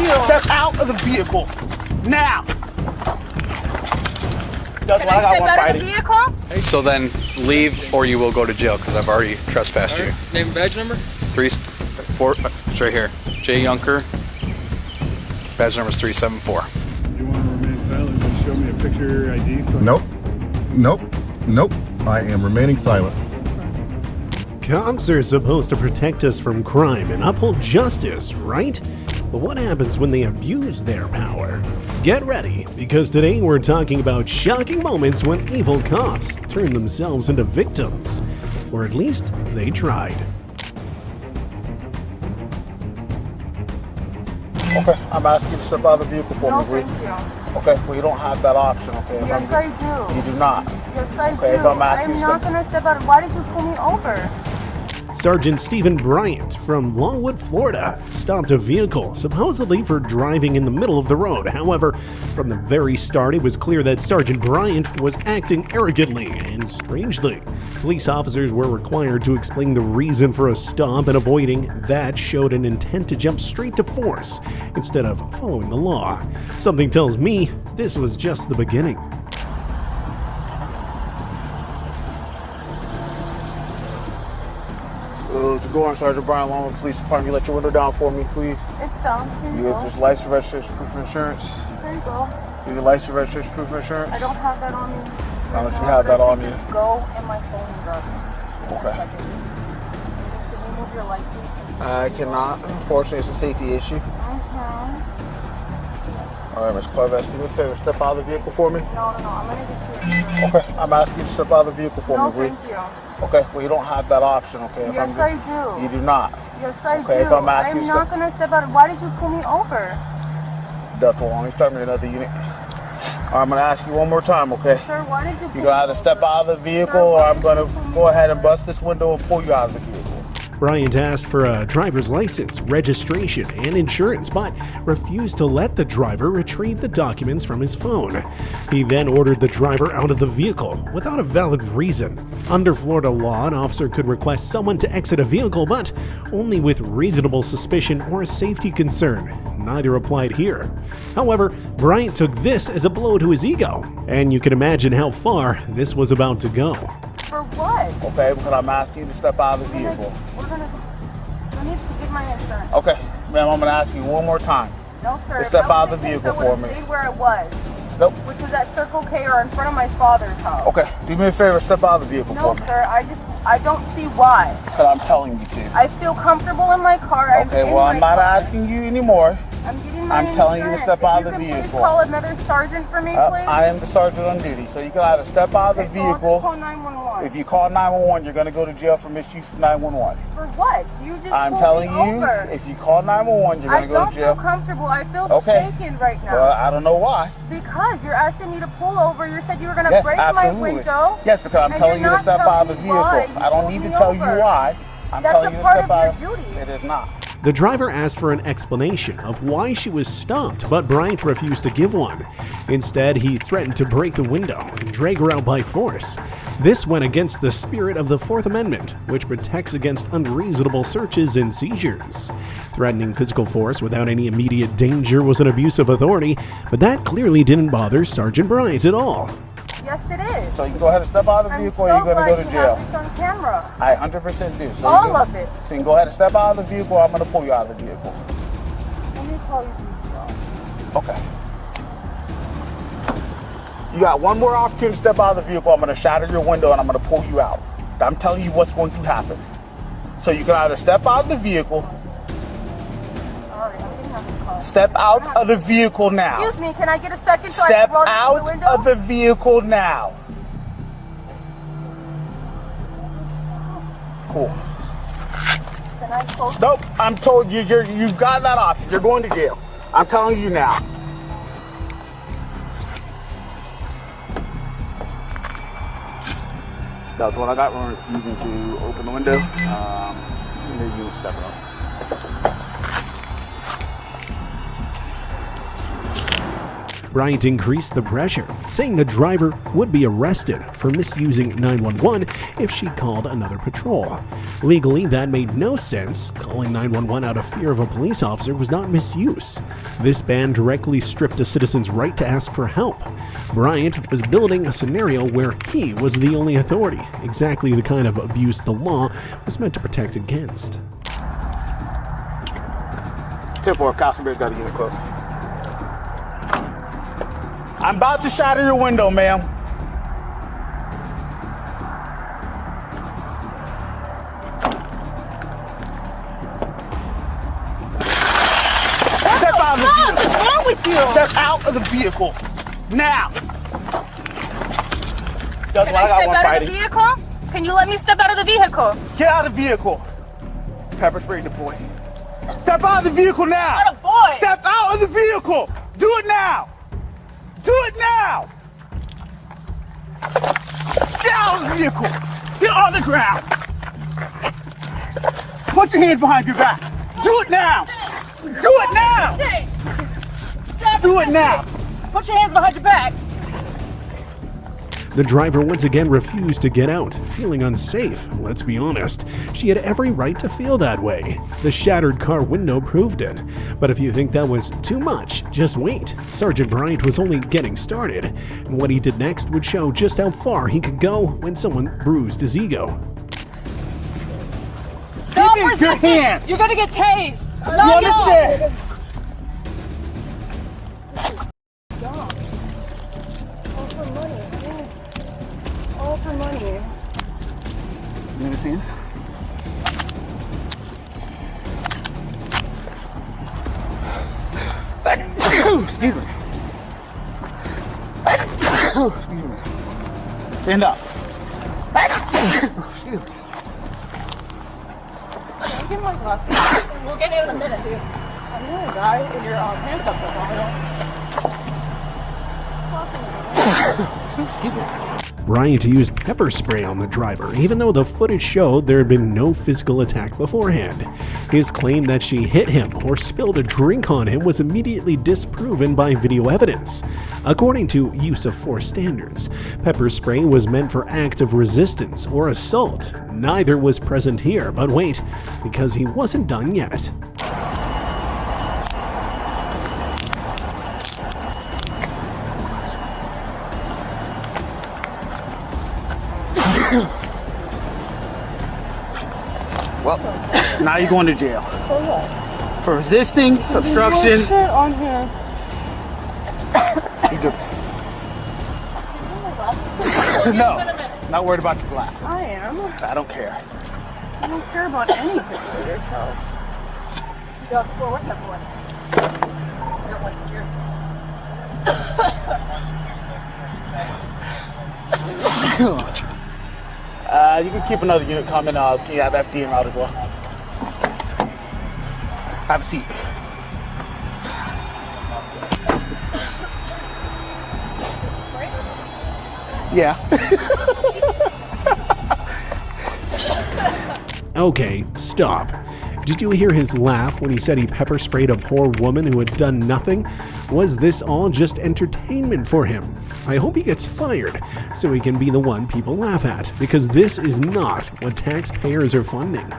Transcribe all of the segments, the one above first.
Step out of the vehicle. Now. That's Can why I I got step one out of fighting. the vehicle? So then leave or you will go to jail because I've already trespassed you. Name and badge number? 3, 4, it's right here. J. Yunker. Badge number is 374. You want to remain silent? Just show me a picture of your ID. So Nope. I am remaining silent. Cops are supposed to protect us from crime and uphold justice, right? But what happens when they abuse their power? Get ready, because today we're talking about shocking moments when evil cops turn themselves into victims. Or at least they tried. Okay, I'm asking you to step out of the vehicle for No, me, thank you. Okay, well, you don't have that option, okay? If Yes, I'm, I do. You do not. Yes, I Okay, do. if I'm asking I'm you not to- going to step out. Why did you pull me over? Sergeant Stephen Bryant from Longwood, Florida, stopped a vehicle, supposedly for driving in the middle of the road. However, from the very start, it was clear that Sergeant Bryant was acting arrogantly and strangely. Police officers were required to explain the reason for a stop, and avoiding that showed an intent to jump straight to force instead of following the law. Something tells me this was just the beginning. To go on, Sergeant Brian Longwood Police Department. You let your window down for me, please. It's down. Here you You go. have just license, registration, proof of insurance. Here you go. You have your license, registration, proof of insurance. I don't have that on me. Now that you have that on you. Just go in my phone and grab it. Okay. Can you move your light, please? I cannot. Unfortunately, it's a safety issue. All right, Ms. Corvette, do me a favor. Step out of the vehicle for me. No, I'm going to get you. Okay, I'm asking you to step out of the vehicle for No, me, Bree. thank you. Okay, well, you don't have that option, okay? If Yes, I do. You do not. Yes, I Okay, do. if I'm asking you to not step- going to step out. Why did you pull me over? That's wrong. You start me another unit. All right, I'm going to ask you one more time, okay? Sir, why did you pull You're me going to either over? step out of the vehicle Sir, or why I'm did going you to pull me go ahead and over? bust this window and pull you out of the vehicle. Bryant asked for a driver's license, registration, and insurance, but refused to let the driver retrieve the documents from his phone. He then ordered the driver out of the vehicle without a valid reason. Under Florida law, an officer could request someone to exit a vehicle, but only with reasonable suspicion or a safety concern. Neither applied here. However, Bryant took this as a blow to his ego, and you can imagine how far this was about to go. For what? Okay, because I'm asking you to step out of the vehicle. Let me get my insurance. Okay, ma'am, I'm going to ask you one more time. No, sir. Just step If I out was of the in vehicle case, I for would've me. stayed where I was, Nope. which was at Circle K or in front of my father's house. Okay, do me a favor, step out of the vehicle No, for me. sir. I don't see why. Because I'm telling you to. I feel comfortable in my car. Okay, well, I'm not asking you anymore. I'm getting my I'm telling you to insurance. step out of If the you can vehicle. Please call another sergeant for me, please. I am the sergeant on duty, so you can either step out of the Okay, so I'll just vehicle. call 911. If you call 911, you're going to go to jail for misuse of 911. For what? You just I'm pulled telling me you, over. if you call 911, you're going I to go don't to jail. feel comfortable. I feel Okay. shaken right now. Well, I don't know why. Because you're asking me to pull over. You said you were going to Yes, break absolutely. my window. Yes, because I'm and telling you're you to not step out of the telling me why. vehicle. You I don't pulled need to me tell you over. why. I'm That's telling a you to part step of out. your duty. It is not. The driver asked for an explanation of why she was stopped, but Bryant refused to give one. Instead, he threatened to break the window and drag her out by force. This went against the spirit of the Fourth Amendment, which protects against unreasonable searches and seizures. Threatening physical force without any immediate danger was an abuse of authority, but that clearly didn't bother Sergeant Bryant at all. Yes, it is. So you can go ahead and step out of the I'm vehicle so or you're going to go glad to you have jail. this on camera. I 100% do. So All you can, of it. So you can go ahead and step out of the vehicle or I'm going to pull you out of the vehicle. Let me call you so Okay. You got one more opportunity to step out of the vehicle. I'm going to shatter your window and I'm going to pull you out. I'm telling you what's going to happen. So you can either step out of the vehicle, Alright, I'm gonna have to call. step out of the vehicle now. Excuse me, can I get a second so I Step can roll down the out window? of the vehicle now. Cool. Can I close? Nope, I'm told you, you've got that option. You're going to jail. I'm telling you now. That's what I got when refusing to open the window. Maybe you can step it up. Bryant increased the pressure, saying the driver would be arrested for misusing 911 if she called another patrol. Legally, that made no sense. Calling 911 out of fear of a police officer was not misuse. This ban directly stripped a citizen's right to ask for help. Bryant was building a scenario where he was the only authority, exactly the kind of abuse the law was meant to protect against. 10-4, if Castleberry's got to get close. I'm about to shatter your window, ma'am. Step out of the vehicle. What's wrong with you? Step out of the vehicle. Now. That's Can why I I got step one out fighting. of the vehicle? Can you let me step out of the vehicle? Get out of the vehicle. Pepper spray deploy. Step out of the vehicle now. Not a boy. Step out of the vehicle. Do it now. Do it now. Get out of the vehicle. Get on the ground. Put your hands behind your back. Do it now. Do it now. Stop Do it now. Put your hands behind your back. The driver once again refused to get out, feeling unsafe. Let's be honest, she had every right to feel that way. The shattered car window proved it. But if you think that was too much, just wait. Sergeant Bryant was only getting started, and what he did next would show just how far he could go when someone bruised his ego. Stop Keep it in your resisting. hand. You're gonna get tased. You understand? All for money. All for money. You understand? Excuse me. Excuse me. Stand up. Excuse me. Give me my glasses. We'll get in a minute, dude. I'm gonna die in your handcuffs. Excuse me. Bryant used pepper spray on the driver, even though the footage showed there had been no physical attack beforehand. His claim that she hit him or spilled a drink on him was immediately disproven by video evidence. According to use of force standards, pepper spray was meant for act of resistance or assault. Neither was present here, but wait, because he wasn't done yet. Well, now you're going to jail. For resisting, obstruction. Shit on here. You good. No, not worried about the glasses. I am. I don't care. I don't care about anything for yourself. Delta 4, what's that for? I got one secure. You can keep another unit coming. Can you have FD en route as well? Have a seat. Yeah. Okay, stop. Did you hear his laugh when he said he pepper sprayed a poor woman who had done nothing? Was this all just entertainment for him? I hope he gets fired so he can be the one people laugh at, because this is not what taxpayers are funding.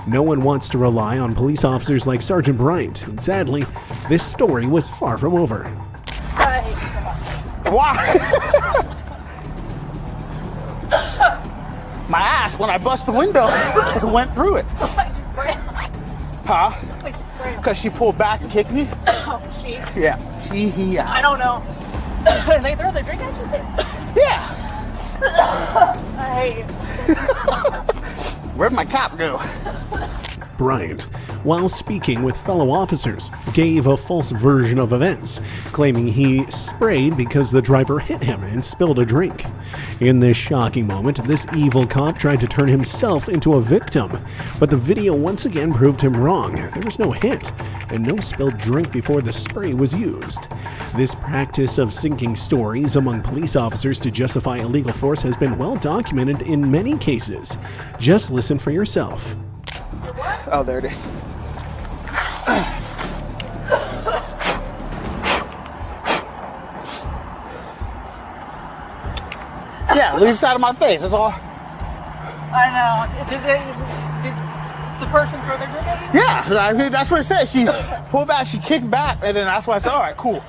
No one wants to rely on police officers like Sergeant Bryant, and sadly, this story was far from over. Why? My ass, when I bust the window, went through it. Why'd you spray? Huh? Why'd you spray? Because she pulled back and kicked me? Oh, she. Yeah. She, I don't know. They throw the drink at you too? Yeah. I hate you. Where'd my cap go? Bryant, while speaking with fellow officers, gave a false version of events, claiming he sprayed because the driver hit him and spilled a drink. In this shocking moment, this evil cop tried to turn himself into a victim, but the video once again proved him wrong. There was no hit, and no spilled drink before the spray was used. This practice of syncing stories among police officers to justify illegal force has been well documented in many cases. Just listen for yourself. Oh, there it is. Yeah, leave this out of my face, that's all. I know. the person further drinking? Yeah, I mean, that's what it said. She pulled back, she kicked back, and then that's why I said, all right, cool.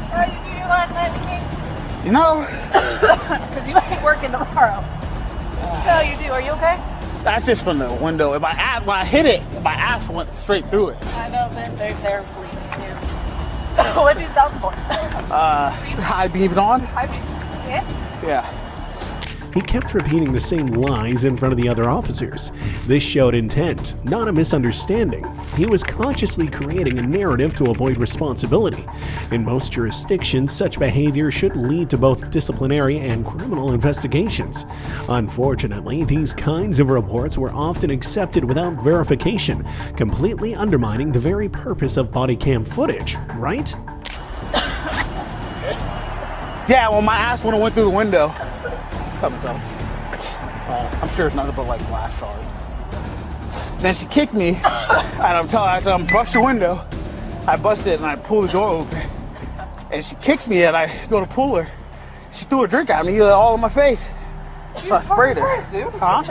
How you do your last night, King? You know, Because you ain't working tomorrow. This is how you do. Are you okay? that's just from the window. If my ass, when I hit it, my ass went straight through it. I know they're bleeding too. What'd you stop for? High beam on? I mean, yeah. Yeah. He kept repeating the same lies in front of the other officers. This showed intent, not a misunderstanding. He was consciously creating a narrative to avoid responsibility. In most jurisdictions, such behavior should lead to both disciplinary and criminal investigations. Unfortunately, these kinds of reports were often accepted without verification, completely undermining the very purpose of body cam footage, right? Yeah, well, my ass went through the window. Comes up. I'm sure it's nothing but like glass shards. Then she kicked me, and I'm telling her, I said, bust your window. I bust it and I pull the door open. And she kicks me and I go to pull her. She threw a drink at me all in my face. So I sprayed her. Dude. Huh?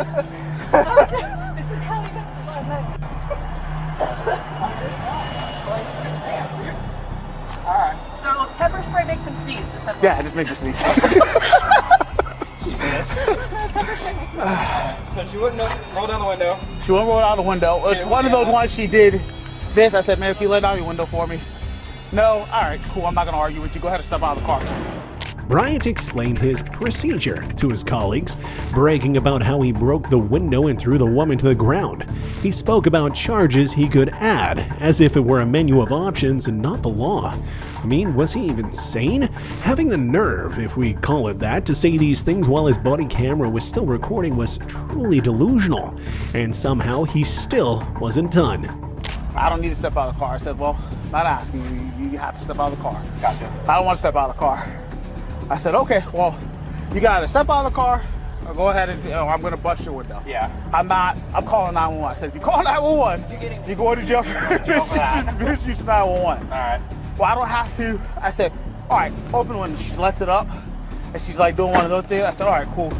This is how you got the Alright. So pepper spray makes him sneeze, just like Yeah, it just makes her sneeze. So she wouldn't roll down the window. She won't roll out the window. It's one of those ones she did this. I said, man, can you let down your window for me? No? All right, cool. I'm not going to argue with you. Go ahead and step out of the car. Bryant explained his procedure to his colleagues, bragging about how he broke the window and threw the woman to the ground. He spoke about charges he could add, as if it were a menu of options and not the law. I mean, was he even sane? Having the nerve, if we call it that, to say these things while his body camera was still recording was truly delusional. And somehow he still wasn't done. I don't need to step out of the car. I said, well, not asking you. You have to step out of the car. Gotcha. I don't want to step out of the car. I said, okay, well, you got to step out of the car or go ahead and, I'm going to bust your window. Yeah. I'm calling 911. I said, if you call 911, you're going to jail for misuse of 911. All right. Well, I don't have to. I said, all right, open the window. She lets it up, and she's like doing one of those things. I said, all right, cool.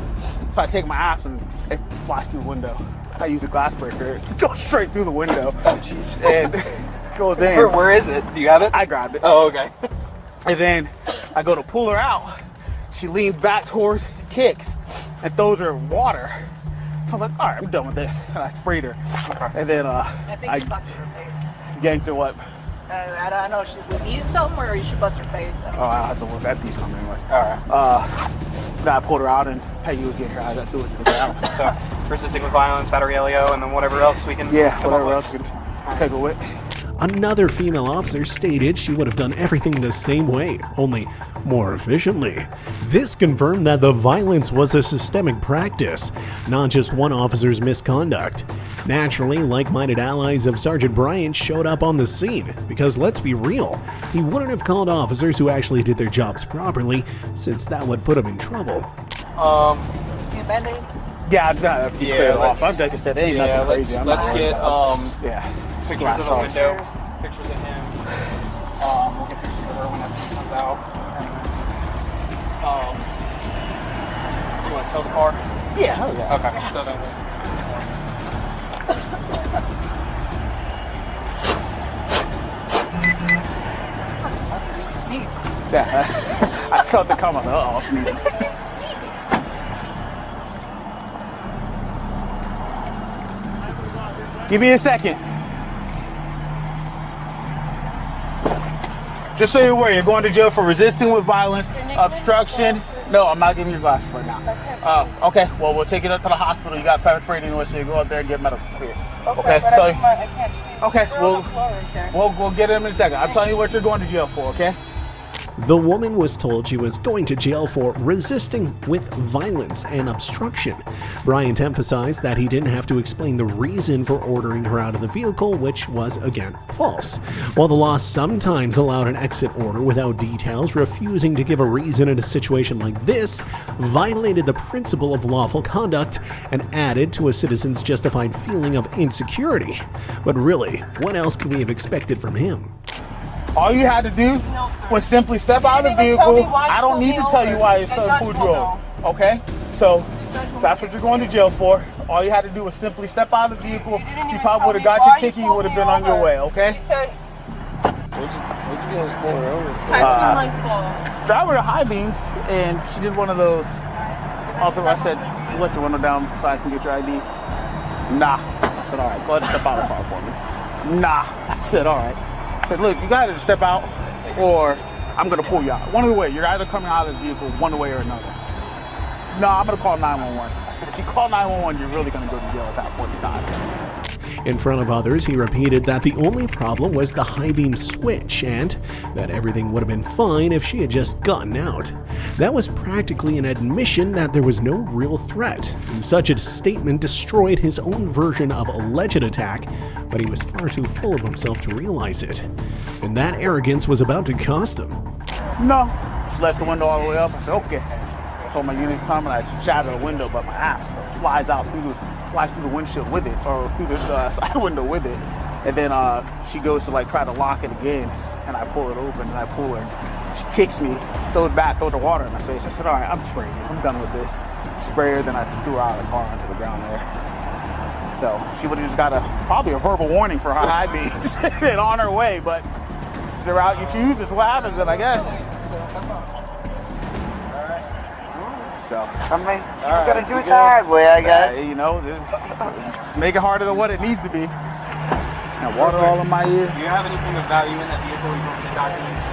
So I take my ass and it flies through the window. I use a glass breaker. It goes straight through the window. Oh, jeez. And goes in. Where is it? Do you have it? I grabbed it. Oh, okay. And then I go to pull her out. She leans back towards, kicks, and throws her water. I'm like, all right, I'm done with this. And I sprayed her. And then I think I she busted her face. yanked her what? I don't know if she's eating something or you should bust her face. So. Oh, I'll have to look at these coming anyways. All right. Then I pulled her out and Peggy was getting her out. I threw it to the ground. So, resisting with violence, battery LEO, and then whatever else we can Yeah, come whatever up else with. we can take her with. Another female officer stated she would have done everything the same way, only more efficiently. This confirmed that the violence was a systemic practice, not just one officer's misconduct. Naturally, like-minded allies of Sergeant Bryant showed up on the scene, because let's be real, he wouldn't have called officers who actually did their jobs properly, since that would put him in trouble. Need a Band-Aid? Yeah, I'm gonna have to clear it off. I'm like I said, it ain't nothing crazy. I'm let's not get yeah. pictures of the window, pictures of him. We'll get pictures of her when it comes out. You want to tow the car? Yeah, hell yeah. Okay. So then Sneeze. Yeah, I felt the come on. Uh-oh, sneeze. Give me a second. Just so you're aware, you're going to jail for resisting with violence, obstruction. No, I'm not giving you glasses right now. Okay, well, we'll take it up to the hospital. You got pepper spray anyway, so you go up there and get medical clear. Okay, but so I can't see. okay, They're on the floor right there. we'll get him in a second. I'm telling you what you're going to jail for, okay? The woman was told she was going to jail for resisting with violence and obstruction. Bryant emphasized that he didn't have to explain the reason for ordering her out of the vehicle, which was, again, false. While the law sometimes allowed an exit order without details, refusing to give a reason in a situation like this violated the principle of lawful conduct and added to a citizen's justified feeling of insecurity. But really, what else could we have expected from him? All you had to do was simply step out of the didn't even tell me vehicle. why you I don't pulled need me to tell you over. why The it's judge pulled you will over. Okay? So That's what you're going to jail for. All you had to do was simply step out of the vehicle. You probably would have got your ticket. You would have been on your way, okay? Driver of high beams, and she did one of those. Although I said, let your window down so I can get your ID. Nah. I said, all right, go ahead and step out of the car for me. Nah. I said, all right. I said, look, you got to step out or I'm going to pull you out. One of the way. You're either coming out of the vehicle one way or another. No, I'm going to call 911. I said, if you call 911, you're really going to go to jail at that point in time. In front of others, he repeated that the only problem was the high beam switch and that everything would have been fine if she had just gotten out. That was practically an admission that there was no real threat. Such a statement destroyed his own version of alleged attack, but he was far too full of himself to realize it. And that arrogance was about to cost him. No. She lets the window all the way up. I said, okay. Told my unit's coming. I shattered the window, but my ass slides through the windshield with it, or through the side window with it. And then she goes to like try to lock it again, and I pull it open, and I pull her. She kicks me, throws it back, throws the water in my face. I said, all right, I'm spraying you. I'm done with this. Spray her, then I threw her out of the car onto the ground there. So she would have just got probably a verbal warning for her high beams and on her way, but it's the route you choose. It's what happens, then I guess. So, I mean, you gotta do it the hard way, I guess. You know, make it harder than what it needs to be. And water all in my ear. Do you have anything of value in that vehicle? You don't see documents?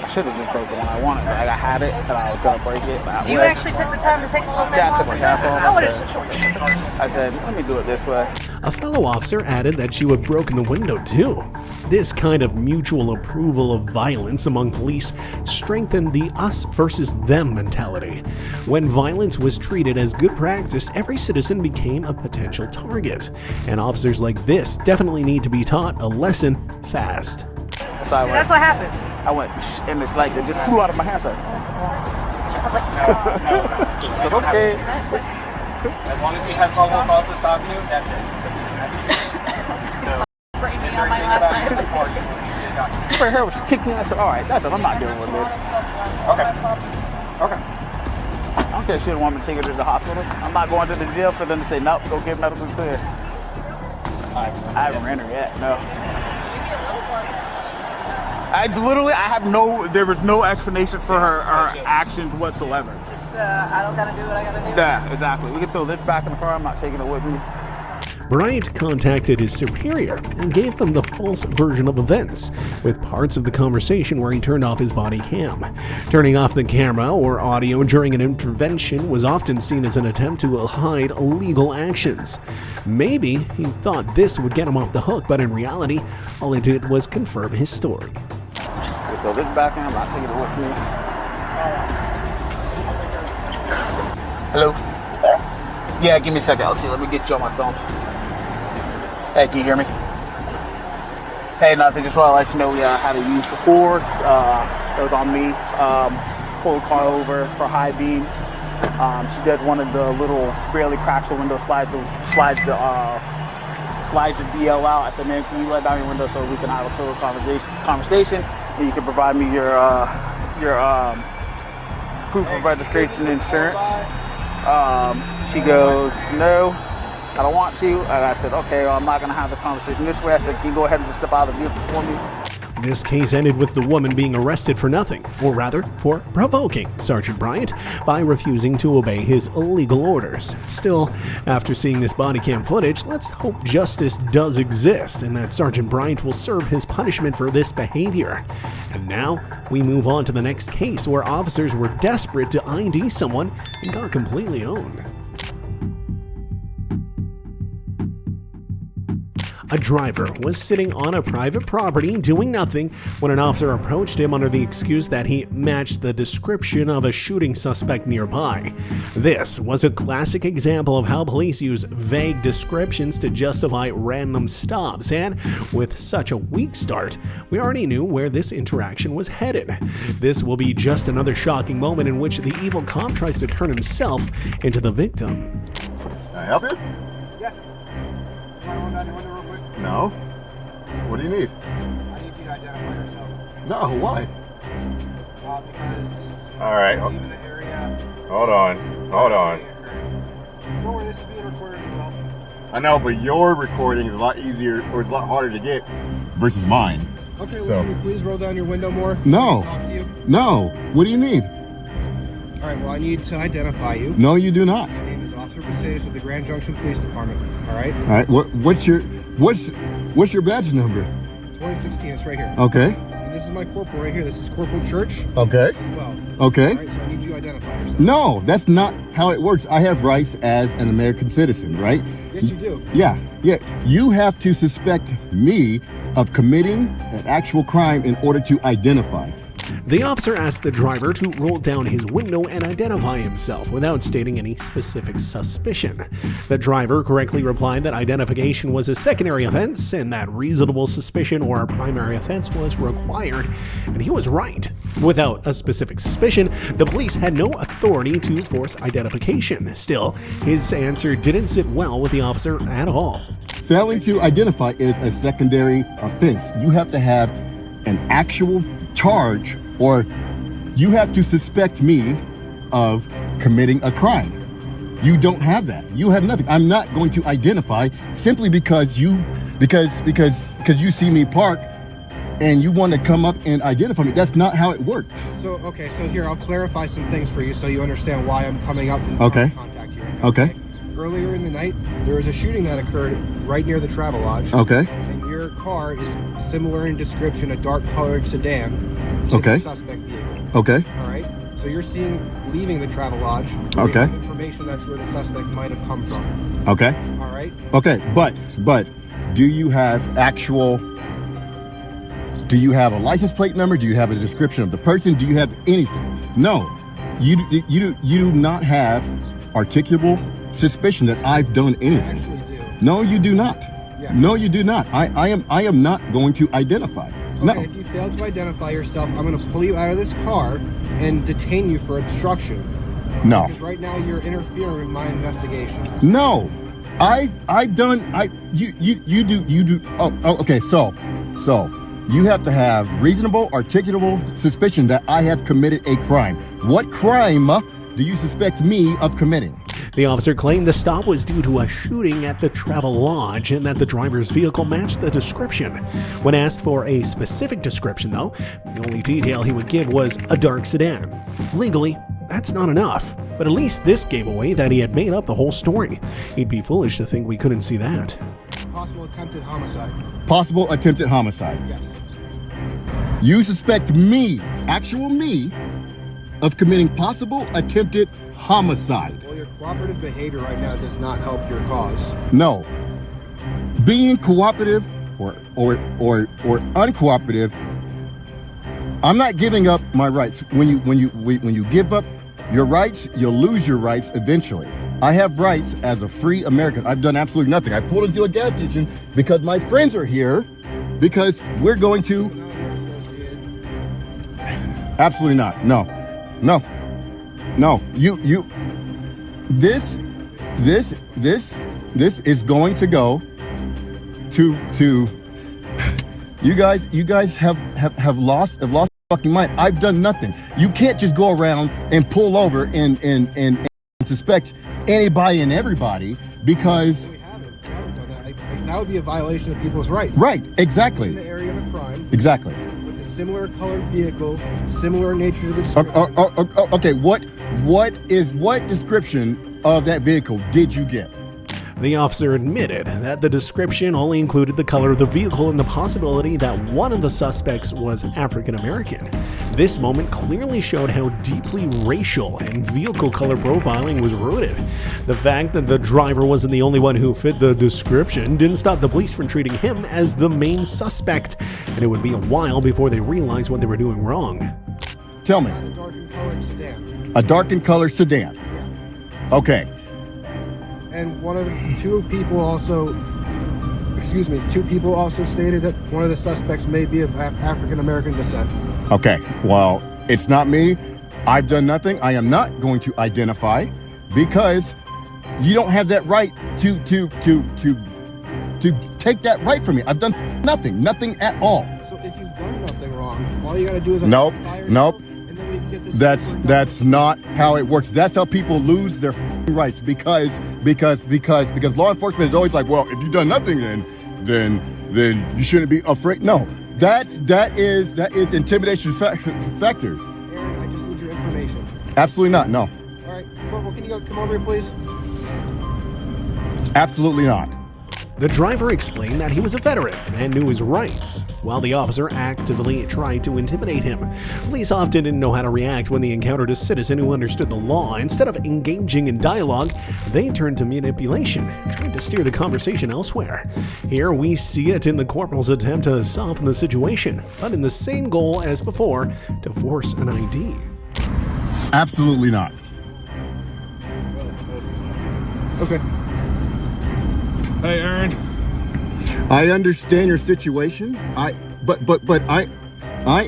I should have just broke it when I wanted it. Like I had it, and I was gonna break it. But You actually took the time to take a look at it? Yeah, I took my cap off. I would have just I said, let me do it this way. A fellow officer added that she would have broken the window too. This kind of mutual approval of violence among police strengthened the us versus them mentality. When violence was treated as good practice, every citizen became a potential target. And officers like this definitely need to be taught a lesson fast. So that's what happens. I went, and it's like it just flew out of my hands. Like, okay. As long as we have probable cause to stop you, that's it. On my last night. Right here was kicking me. I said, all right, that's it. I'm not dealing with this. Okay. I don't care if she didn't want me to take her to the hospital. I'm not going to the jail for them to say, nope, go get medical clear. I haven't ran her yet, no. There was no explanation for her actions whatsoever. Just, I don't gotta do what I gotta do. Yeah, exactly. We can throw this back in the car. I'm not taking it with me. Bryant contacted his superior and gave them the false version of events, with parts of the conversation where he turned off his body cam. Turning off the camera or audio during an intervention was often seen as an attempt to hide illegal actions. Maybe he thought this would get him off the hook, but in reality, all it did was confirm his story. So this back in, I'm not taking it with me. Hello? Yeah, give me a second, LT. Let me get you on my phone. Hey, can you hear me? Hey, nothing. Just want to let you know we had to use the Fords. It was on me. Pulled the car over for high beams. She did one of the little barely cracks the window, slides the DL out. I said, man, can you let down your window so we can have a clear conversation, and you can provide me your proof of registration and insurance. She goes, no, I don't want to. And I said, okay, well, I'm not going to have this conversation this way. I said, can you go ahead and just step out of the vehicle for me? This case ended with the woman being arrested for nothing, or rather, for provoking Sergeant Bryant by refusing to obey his illegal orders. Still, after seeing this body cam footage, let's hope justice does exist and that Sergeant Bryant will serve his punishment for this behavior. And now, we move on to the next case where officers were desperate to ID someone and got completely owned. A driver was sitting on a private property doing nothing when an officer approached him under the excuse that he matched the description of a shooting suspect nearby. This was a classic example of how police use vague descriptions to justify random stops, and with such a weak start, we already knew where this interaction was headed. This will be just another shocking moment in which the evil cop tries to turn himself into the victim. Can I help you? No. What do you need? I need you to identify yourself. No, why? Because All right. you leave in the area Hold on. Hold on. Don't worry, this is being recorded as well. I know, but your recording is a lot easier, or it's a lot harder to get versus mine. Okay, So- will you please roll down your window more? No. Talk to you. No. What do you need? All right, well, I need to identify you. No, you do not. My name is Officer Mercedes with the Grand Junction Police Department. All right? All right. What's your badge number? 2016, it's right here. Okay. And this is my corporal right here. This is Corporal Church Okay. as well. Okay. All right, so I need you to identify yourself. No, that's not how it works. I have rights as an American citizen, right? Yes, you do. Yeah. You have to suspect me of committing an actual crime in order to identify. The officer asked the driver to roll down his window and identify himself without stating any specific suspicion. The driver correctly replied that identification was a secondary offense and that reasonable suspicion or a primary offense was required, and he was right. Without a specific suspicion, the police had no authority to force identification. Still, his answer didn't sit well with the officer at all. Failing to identify is a secondary offense. You have to have an actual charge, or you have to suspect me of committing a crime. You don't have that. You have nothing. I'm not going to identify simply because you see me park and you want to come up and identify me. That's not how it works. So, okay, so here, I'll clarify some things for you so you understand why I'm coming up and Okay. contact you right now. Okay. Earlier in the night, there was a shooting that occurred right near the Travel Lodge. Okay. And your car is similar in description, a dark colored sedan. to Okay. the suspect vehicle. Okay. All right. So you're seen leaving the Travel Lodge. Okay. We have information that's where the suspect might have come from. Okay. All right. Okay. But do you have a license plate number? Do you have a description of the person? Do you have anything? No. You do not have articulable suspicion that I've done I anything. actually do. No, you do not. Yeah. No, you do not. I am not going to identify. Okay, No. if you fail to identify yourself, I'm going to pull you out of this car and detain you for obstruction. No. Because right now you're interfering with my investigation. No. You do. Oh, okay. So you have to have reasonable, articulable suspicion that I have committed a crime. What crime do you suspect me of committing? The officer claimed the stop was due to a shooting at the Travel Lodge and that the driver's vehicle matched the description. When asked for a specific description, though, the only detail he would give was a dark sedan. Legally, that's not enough, but at least this gave away that he had made up the whole story. He'd be foolish to think we couldn't see that. Possible attempted homicide. Possible attempted homicide. Yes. You suspect me, actual me, of committing possible attempted homicide. Well, your cooperative behavior right now does not help your cause. No. Being cooperative or uncooperative, I'm not giving up my rights. When you give up your rights, you'll lose your rights eventually. I have rights as a free American. I've done absolutely nothing. I pulled into a gas station because my friends are here because we're going to. Now you're associated. Absolutely not. No. This is going to go to you guys have lost fucking mind. I've done nothing. You can't just go around and pull over and suspect anybody and everybody because We haven't done that. That would be a violation of people's rights. right, In exactly. the area of a crime, Exactly. with a similar colored vehicle, similar nature to the description. Okay, what description of that vehicle did you get? The officer admitted that the description only included the color of the vehicle and the possibility that one of the suspects was African American. This moment clearly showed how deeply racial and vehicle color profiling was rooted. The fact that the driver wasn't the only one who fit the description didn't stop the police from treating him as the main suspect, and it would be a while before they realized what they were doing wrong. Tell me. A darkened colored sedan. A darkened color sedan. Okay. And two people also stated that one of the suspects may be of African American descent. Okay. Well, it's not me. I've done nothing. I am not going to identify because you don't have that right to take that right from me. I've done nothing at all. So if you've done nothing wrong, all you gotta do is Nope, identify yourself, nope. and then we can get this That's not how it works. That's how people lose their rights because law enforcement is always like, well, if you've done nothing, then you shouldn't be afraid. No, that is intimidation factors. Aaron, I just need your information. Absolutely not. No. All right, Corporal, can you come over here, please? Absolutely not. The driver explained that he was a veteran and knew his rights, while the officer actively tried to intimidate him. Police often didn't know how to react when they encountered a citizen who understood the law. Instead of engaging in dialogue, they turned to manipulation, trying to steer the conversation elsewhere. Here we see it in the corporal's attempt to soften the situation, but in the same goal as before, to force an ID. Absolutely not. Okay. Hey, Aaron. I understand your situation. But I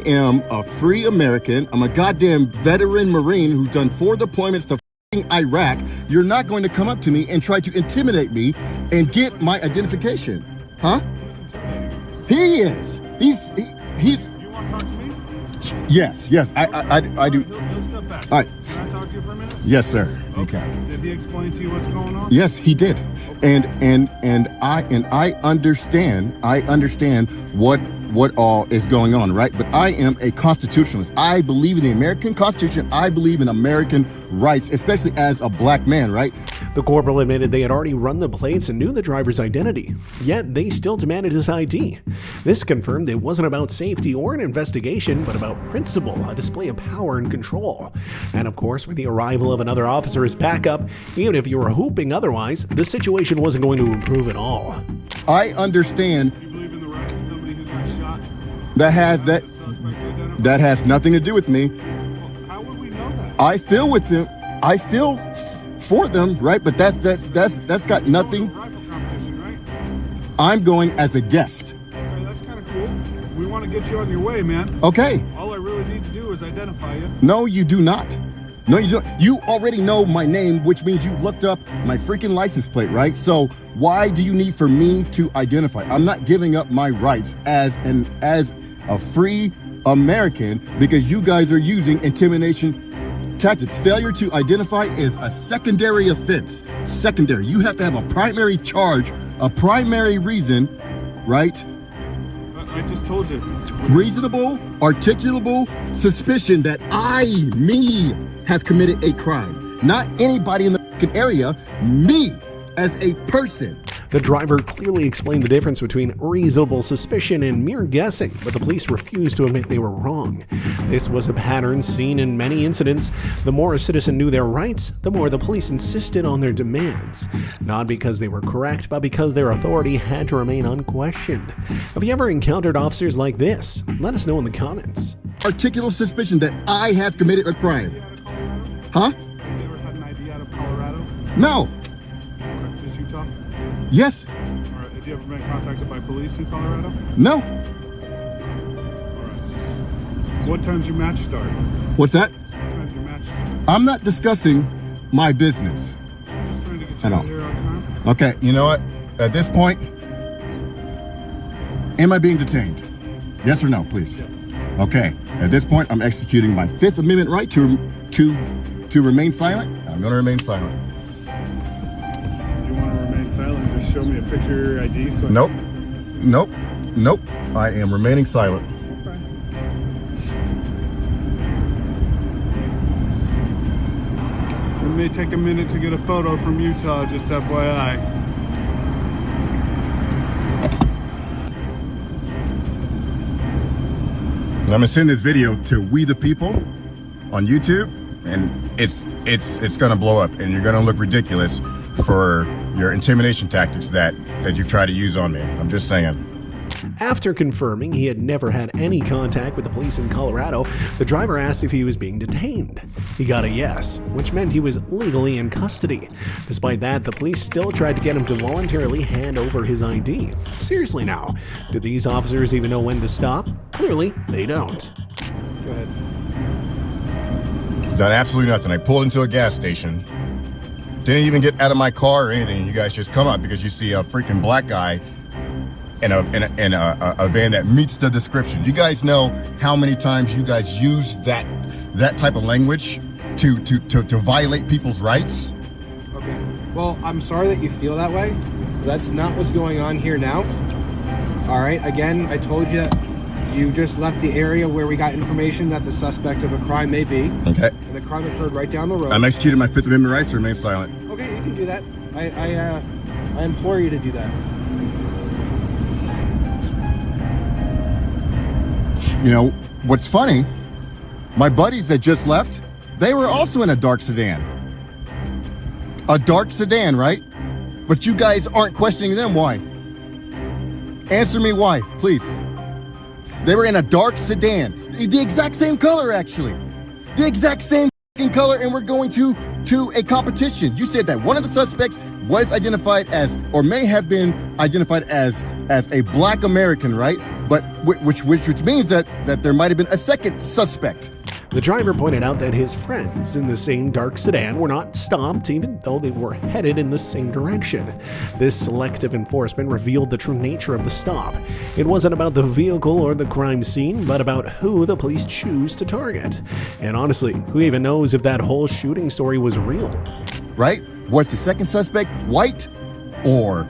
am a free American. I'm a goddamn veteran Marine who's done 4 deployments to f***ing Iraq. You're not going to come up to me and try to intimidate me and get my identification, huh? He is. He's. You want to talk to me? Yes. I do. He'll step back. All right. Can I talk to you for a minute? Yes, sir. Okay. Did he explain to you what's going on? Yes, he did. And I understand what all is going on, right? But I am a constitutionalist. I believe in the American Constitution. I believe in American rights, especially as a black man, right? The corporal admitted they had already run the plates and knew the driver's identity, yet they still demanded his ID. This confirmed it wasn't about safety or an investigation, but about principle, a display of power and control. And of course, with the arrival of another officer as backup, even if you were hoping otherwise, the situation wasn't going to improve at all. I understand. Do you believe in the rights of somebody who got shot? That has nothing to do with me. Well, how would we know that? I feel with them. I feel for them, right? But that's got nothing. Rifle competition, right? I'm going as a guest. Okay, that's kind of cool. We want to get you on your way, man. Okay. All I really need to do is identify you. No, you do not. No, you don't. You already know my name, which means you looked up my freaking license plate, right? So why do you need for me to identify? I'm not giving up my rights as a free American because you guys are using intimidation tactics. Failure to identify is a secondary offense. Secondary. You have to have a primary charge, a primary reason, right? I just told you. Reasonable, articulable suspicion that me, have committed a crime. Not anybody in the fucking area, me as a person. The driver clearly explained the difference between reasonable suspicion and mere guessing, but the police refused to admit they were wrong. This was a pattern seen in many incidents. The more a citizen knew their rights, the more the police insisted on their demands. Not because they were correct, but because their authority had to remain unquestioned. Have you ever encountered officers like this? Let us know in the comments. Articulable suspicion that I have committed a crime. Huh? Have you ever had an ID out of Colorado? No. Okay, just Utah? Yes. All right. Have you ever been contacted by police in Colorado? No. All right. What time's your match start? What's that? What time's your match start? I'm not discussing my business. I'm just trying to get I you know. out here on time. Okay, you know what? At this point, am I being detained? Yes or no, please? Yes. Okay. At this point, I'm executing my Fifth Amendment right to remain silent. I'm going to remain silent. You want to remain silent? Just show me a picture of your ID. So Nope. Nope. I am remaining silent. Okay. It may take a minute to get a photo from Utah, just FYI. I'm going to send this video to We the People on YouTube, and it's going to blow up, and you're going to look ridiculous for your intimidation tactics that you've tried to use on me. I'm just saying. After confirming he had never had any contact with the police in Colorado, the driver asked if he was being detained. He got a yes, which meant he was legally in custody. Despite that, the police still tried to get him to voluntarily hand over his ID. Seriously now, do these officers even know when to stop? Clearly, they don't. Go ahead. Done absolutely nothing. I pulled into a gas station. Didn't even get out of my car or anything. You guys just come up because you see a freaking black guy in a van that meets the description. You guys know how many times you guys use that that type of language to violate people's rights. Okay. Well, I'm sorry that you feel that way. That's not what's going on here now. All right. Again, I told you that you just left the area where we got information that the suspect of a crime may be. Okay. And the crime occurred right down the road. I'm executing my Fifth Amendment rights to remain silent. Okay, you can do that. I implore you to do that. You know, what's funny, my buddies that just left, they were also in a dark sedan. A dark sedan, right? But you guys aren't questioning them. Why? Answer me why, please. They were in a dark sedan. The exact same color, actually. The exact same color, and we're going to a competition. You said that one of the suspects was identified as, or may have been identified as a black American, right? But which means that there might have been a second suspect. The driver pointed out that his friends in the same dark sedan were not stopped even though they were headed in the same direction. This selective enforcement revealed the true nature of the stop. It wasn't about the vehicle or the crime scene, but about who the police choose to target. And honestly, who even knows if that whole shooting story was real? Right? Was the second suspect white or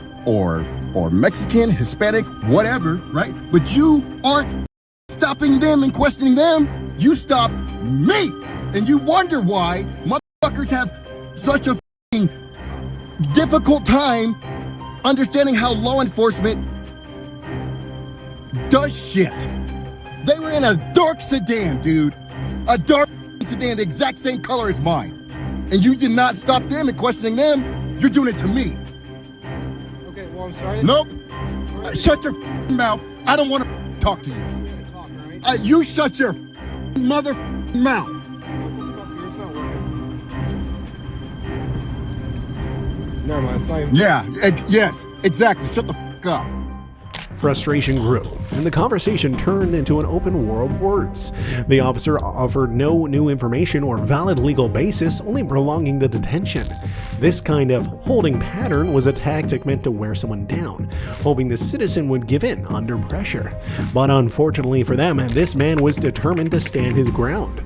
Mexican, Hispanic, whatever, right? But you aren't stopping them and questioning them. You stop me, and you wonder why motherfuckers have such a difficult time understanding how law enforcement does shit. They were in a dark sedan, dude. A dark sedan, the exact same color as mine. And you did not stop them and questioning them. You're doing it to me. Okay, well, I'm sorry. Nope. Shut your mouth. I don't want to talk to you. You shut your mother mouth. Never mind, it's not even... Yeah, yes, exactly. Shut the up. Frustration grew, and the conversation turned into an open war of words. The officer offered no new information or valid legal basis, only prolonging the detention. This kind of holding pattern was a tactic meant to wear someone down, hoping the citizen would give in under pressure. But unfortunately for them, this man was determined to stand his ground.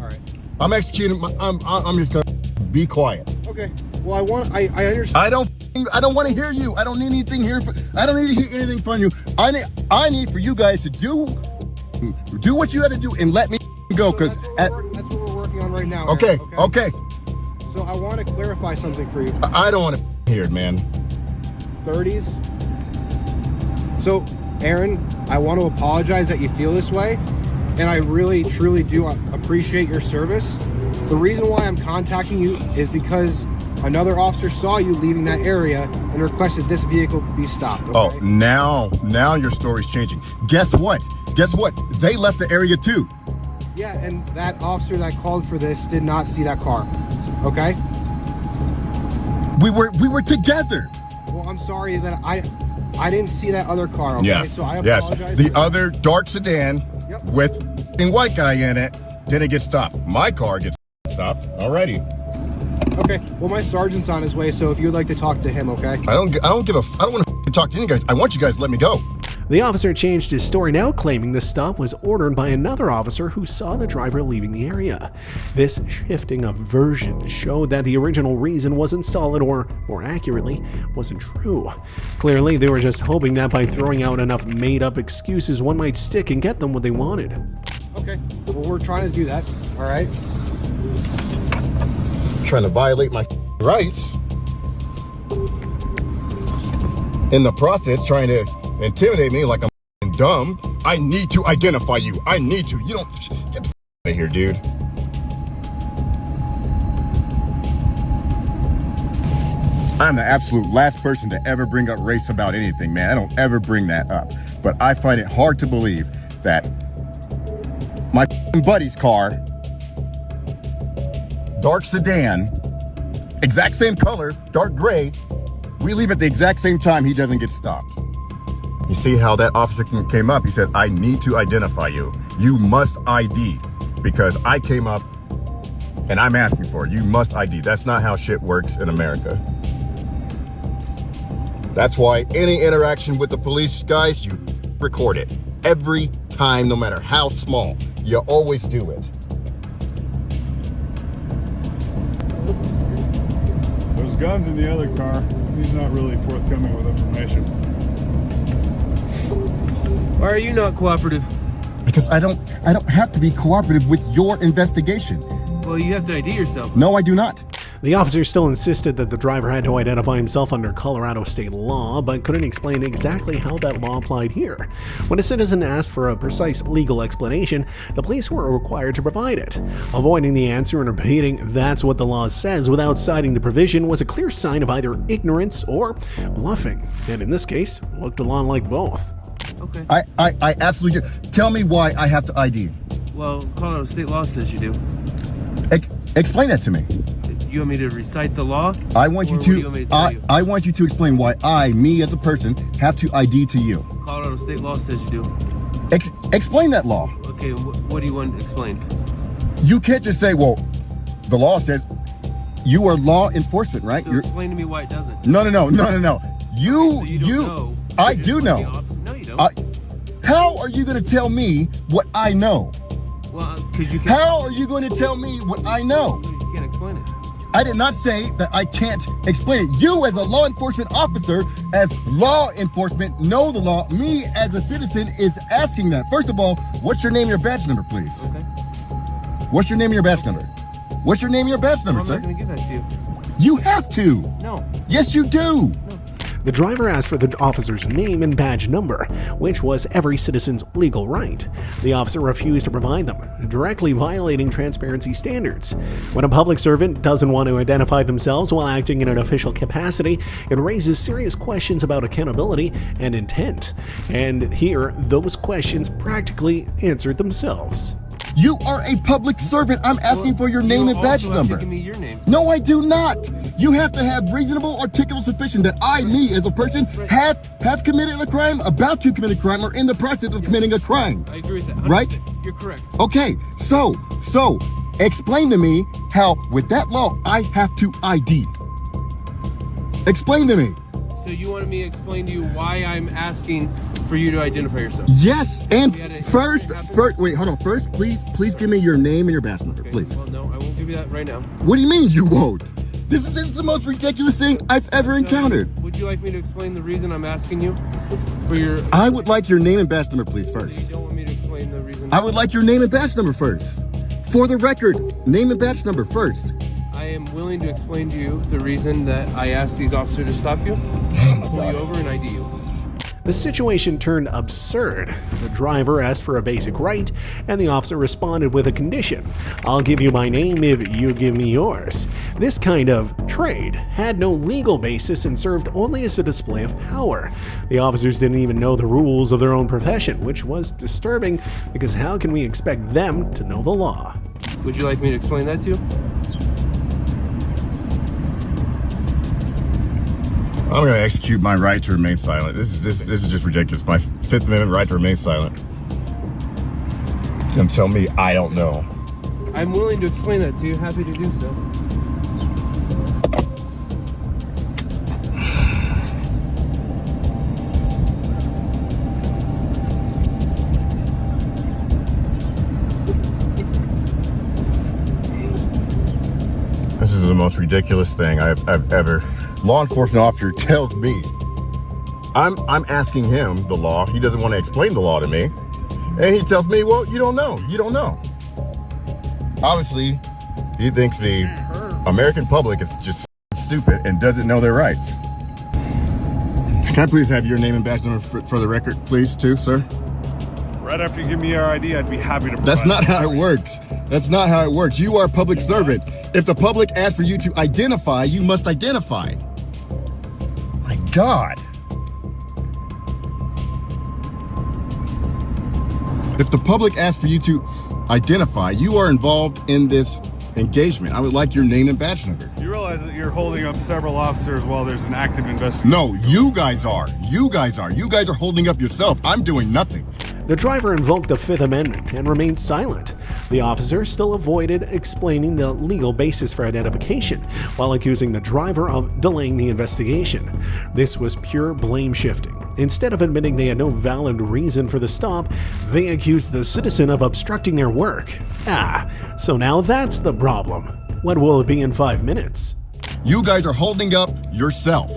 All right, I'm executing. I'm just gonna be quiet. Okay. Well, I understand. I don't want to hear you. I don't need anything here. I don't need to hear anything from you. I need for you guys to do what you have to do and let me go. Because that's what we're working on right now. Okay. Aaron, Okay. So I want to clarify something for you. I don't want to hear it, man. 30s. So, Aaron, I want to apologize that you feel this way, and I really, truly do appreciate your service. The reason why I'm contacting you is because another officer saw you leaving that area and requested this vehicle be stopped. Okay? Oh, now your story's changing. Guess what? They left the area too. Yeah, and that officer that called for this did not see that car. Okay? We were together. Well, I'm sorry that I didn't see that other car. Okay? Yeah. So I apologize. The other dark sedan with a white guy in it didn't get stopped. My car gets stopped. Alrighty. Okay. Well, my sergeant's on his way, so if you'd like to talk to him, okay? I don't want to talk to you guys. I want you guys to let me go. The officer changed his story now, claiming the stop was ordered by another officer who saw the driver leaving the area. This shifting of version showed that the original reason wasn't solid, or more accurately, wasn't true. Clearly, they were just hoping that by throwing out enough made-up excuses, one might stick and get them what they wanted. Okay. Well, we're trying to do that. All right? Trying to violate my rights. In the process, trying to intimidate me like I'm dumb. I need to identify you. I need to. You don't get the out of here, dude. I'm the absolute last person to ever bring up race about anything, man. I don't ever bring that up. But I find it hard to believe that my buddy's car, dark sedan, exact same color, dark gray, we leave at the exact same time, he doesn't get stopped. You see how that officer came up? He said, I need to identify you. You must ID, because I came up and I'm asking for it. You must ID. That's not how shit works in America. That's why any interaction with the police, guys, you record it. Every time, no matter how small, you always do it. guns in the other car. He's not really forthcoming with information. Why are you not cooperative? Because I don't have to be cooperative with your investigation. Well, you have to ID yourself. No, I do not. The officer still insisted that the driver had to identify himself under Colorado state law, but couldn't explain exactly how that law applied here. When a citizen asked for a precise legal explanation, the police were required to provide it. Avoiding the answer and repeating "that's what the law says" without citing the provision was a clear sign of either ignorance or bluffing, and in this case, looked a lot like both. Okay. I absolutely do. Tell me why I have to ID. Well, Colorado state law says you do. Explain that to me. You want me to recite the law? I want you Or what do you want me to tell you? I want you to explain why me as a person, have to ID to you. Colorado state law says you do. Explain that law. Okay, what do you want explained? You can't just say, well, the law says you are law enforcement, right? So explain to me why it doesn't. No. So you don't know. I You're do just know. the opposite. No, you don't. How are you going to tell me what I know? Well, because you can't. How are you going to tell me what I know? You can't explain it. I did not say that I can't explain it. You as a law enforcement officer, as law enforcement, know the law. Me as a citizen is asking that. First of all, what's your name and your badge number, please? Okay. What's your name and your badge number? What's your name and your badge number, I'm sir? not going to give that to you. You have to. No. Yes, you do. The driver asked for the officer's name and badge number, which was every citizen's legal right. The officer refused to provide them, directly violating transparency standards. When a public servant doesn't want to identify themselves while acting in an official capacity, it raises serious questions about accountability and intent. And here, those questions practically answered themselves. You are a public servant. I'm asking for your name and badge number. Give me your name. No, I do not. You have to have reasonable articulable suspicion that me as a person, have committed a crime, about to commit a crime, or in the process of committing a crime. I agree with that. 100%. Right? You're correct. Okay, so explain to me how, with that law, I have to ID. Explain to me. So you wanted me to explain to you why I'm asking for you to identify yourself? Yes, and first, wait, hold on. First, please give me your name and your badge number, please. Well, no, I won't give you that right now. What do you mean you won't? This is the most ridiculous thing I've ever encountered. Would you like me to explain the reason I'm asking you for your? I would like your name and badge number, please, first. You don't want me to explain the reason? I would like your name and badge number first. For the record, name and badge number first. I am willing to explain to you the reason that I asked these officers to stop you, pull you over, and ID you. The situation turned absurd. The driver asked for a basic right, and the officer responded with a condition. I'll give you my name if you give me yours. This kind of trade had no legal basis and served only as a display of power. The officers didn't even know the rules of their own profession, which was disturbing because how can we expect them to know the law? Would you like me to explain that to you? I'm going to execute my right to remain silent. This is just ridiculous. My Fifth Amendment right to remain silent. You're going to tell me I don't know. I'm willing to explain that to you. Happy to do so. This is the most ridiculous thing I've ever. Law enforcement officer tells me. I'm asking him the law. He doesn't want to explain the law to me. And he tells me, well, you don't know. You don't know. Obviously, he thinks the American public is just stupid and doesn't know their rights. Can I please have your name and badge number for the record, please, too, sir? Right after you give me your ID, I'd be happy to provide. That's not how it works. That's not how it works. You are a public servant. If the public asks for you to identify, you must identify. My God. If the public asks for you to identify, you are involved in this engagement. I would like your name and badge number. You realize that you're holding up several officers while there's an active investigation? No, you guys are. You guys are holding up yourself. I'm doing nothing. The driver invoked the Fifth Amendment and remained silent. The officer still avoided explaining the legal basis for identification, while accusing the driver of delaying the investigation. This was pure blame shifting. Instead of admitting they had no valid reason for the stop, they accused the citizen of obstructing their work. So now that's the problem. What will it be in 5 minutes? You guys are holding up yourself.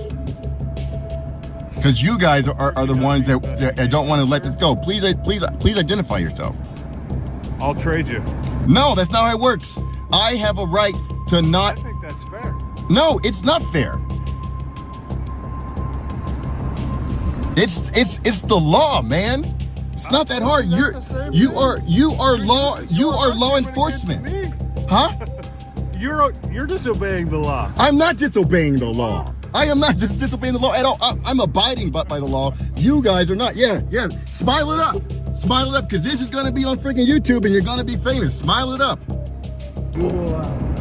Because you guys are the ones that don't want to let this go. Please identify yourself. I'll trade you. No, that's not how it works. I have a right to not. I think that's fair. No, it's not fair. It's the law, man. It's not that hard. You are law enforcement. Huh? You're disobeying the law. I'm not disobeying the law. I am not disobeying the law at all. I'm abiding by the law. You guys are not. Yeah. Smile it up. Smile it up, because this is going to be on freaking YouTube and you're going to be famous. Smile it up. Google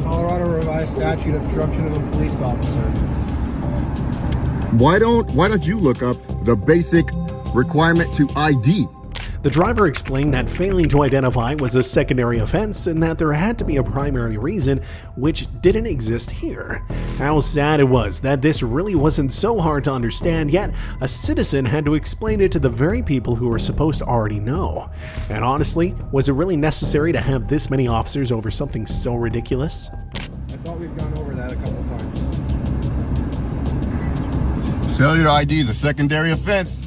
Colorado Revised Statute Obstruction of a Police Officer. Why don't you look up the basic requirement to ID? The driver explained that failing to identify was a secondary offense and that there had to be a primary reason, which didn't exist here. How sad it was that this really wasn't so hard to understand, yet a citizen had to explain it to the very people who were supposed to already know. And honestly, was it really necessary to have this many officers over something so ridiculous? I thought we've gone over that a couple times. Failure to ID is a secondary offense.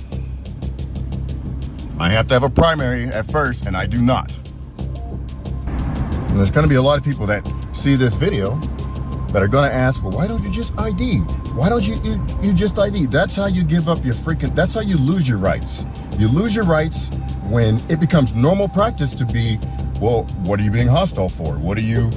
I have to have a primary at first, and I do not. And there's going to be a lot of people that see this video that are going to ask, well, why don't you just ID? Why don't you just ID? That's how you give up your that's how you lose your rights. You lose your rights when it becomes normal practice to be, well, what are you being hostile for? What are you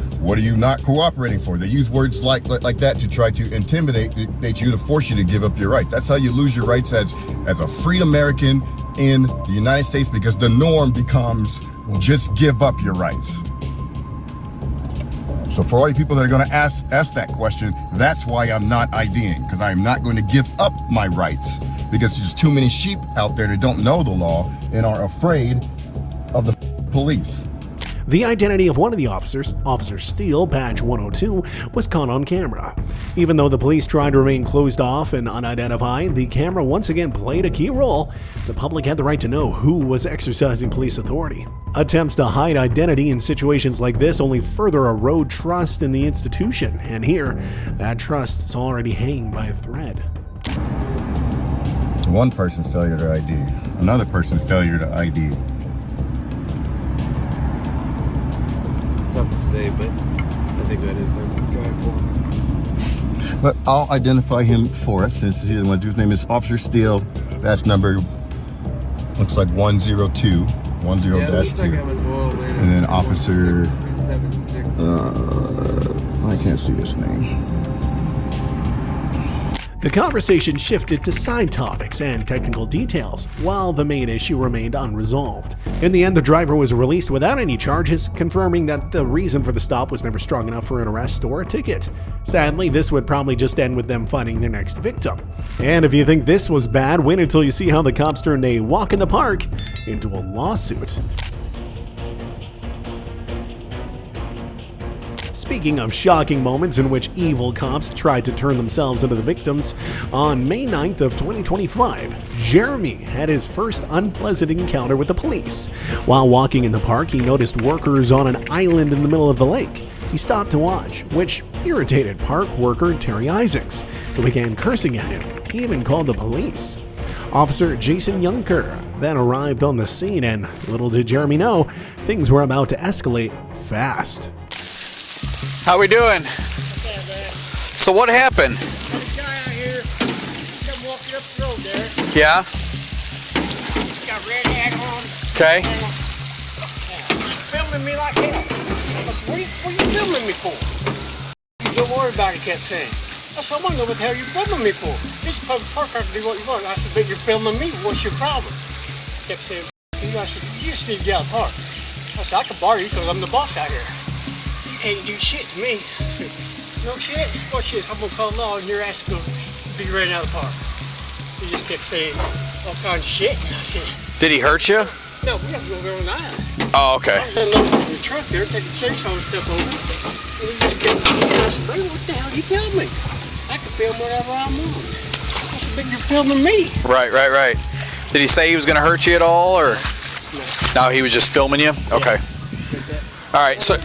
not cooperating for? They use words like that to try to intimidate you, to force you to give up your rights. That's how you lose your rights as a free American in the United States, because the norm becomes, well, just give up your rights. So for all you people that are going to ask that question, that's why I'm not IDing, because I'm not going to give up my rights, because there's too many sheep out there that don't know the law and are afraid of the police. The identity of one of the officers, Officer Steele, badge 102, was caught on camera. Even though the police tried to remain closed off and unidentified, the camera once again played a key role. The public had the right to know who was exercising police authority. Attempts to hide identity in situations like this only further erode trust in the institution, and here, that trust is already hanging by a thread. One person failure to ID, another person failure to ID. Tough to say, but I think that is him. Go ahead for him. But I'll identify him for us, since he's the one whose name is Officer Steele. Badge number looks like 102, 10-2. And then Officer, I can't see his name. The conversation shifted to side topics and technical details, while the main issue remained unresolved. In the end, the driver was released without any charges, confirming that the reason for the stop was never strong enough for an arrest or a ticket. Sadly, this would probably just end with them finding their next victim. And if you think this was bad, wait until you see how the cops turned a walk in the park into a lawsuit. Speaking of shocking moments in which evil cops tried to turn themselves into the victims, on May 9th of 2025, Jeremy had his first unpleasant encounter with the police. While walking in the park, he noticed workers on an island in the middle of the lake. He stopped to watch, which irritated park worker Terry Isaacs, who began cursing at him. He even called the police. Officer Jason Junker then arrived on the scene, and little did Jeremy know, things were about to escalate fast. How we doing? So what happened? There's a guy out here, come walking up the road there. Yeah? He's got a red hat on. Okay. He's filming me like hell. I said, what are you filming me for? Don't worry about it, he kept saying. I said, I want to know what the hell you're filming me for. This is public park, I can do what you want. I said, but you're filming me, what's your problem? He kept saying, I said, you just need to get out of the park. I said, I can borrow you because I'm the boss out here. You ain't do shit to me. I said, no shit? What shit? I'm gonna call law and your ass is gonna be ran out of the park. He just kept saying all kinds of shit. I said, Did he hurt you? no, we have to go there on the island. Oh, okay. I was unloading the truck there, taking chainsaw and stuff over. And he just kept looking. I said, bro, what the hell are you filming? I can film whatever I want. I said, but you're filming me. Right. Did he say he was going to hurt you at all, or? No. No, he was just filming you? Okay. All right, so